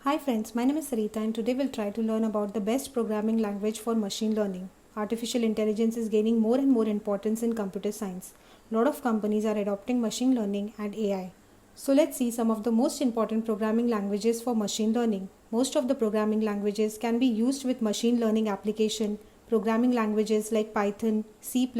Hi friends, my name is Sarita and today we'll try to learn about the best programming language for machine learning. Artificial intelligence is gaining more and more importance in computer science. A lot of companies are adopting machine learning and AI. So let's see some of the most important programming languages for machine learning. Most of the programming languages can be used with machine learning application. Programming languages like Python, C++,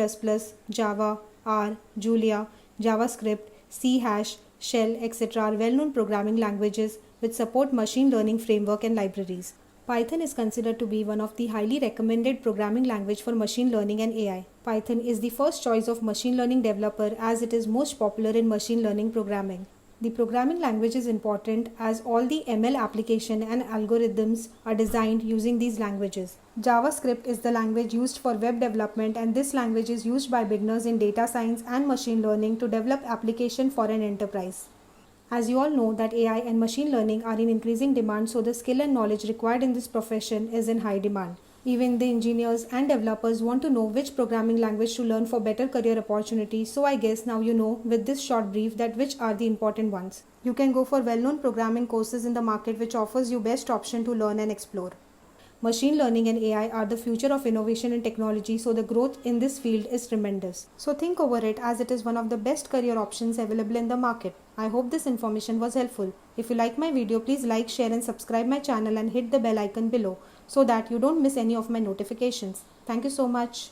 Java, R, Julia, JavaScript, C hash, Shell, etc. are well-known programming languages which support machine learning framework and libraries. Python is considered to be one of the highly recommended programming language for machine learning and AI. Python is the first choice of machine learning developer as it is most popular in machine learning programming. The programming language is important as all the ML application and algorithms are designed using these languages. JavaScript is the language used for web development, and this language is used by beginners in data science and machine learning to develop application for an enterprise. As you all know that AI and machine learning are in increasing demand, so the skill and knowledge required in this profession is in high demand. Even the engineers and developers want to know which programming language to learn for better career opportunities. So I guess now you know with this short brief that which are the important ones. You can go for well-known programming courses in the market which offers you best option to learn and explore. Machine learning and AI are the future of innovation and technology, so the growth in this field is tremendous. So think over it as it is one of the best career options available in the market. I hope this information was helpful. If you like my video, please like, share and subscribe my channel and hit the bell icon below so that you don't miss any of my notifications. Thank you so much.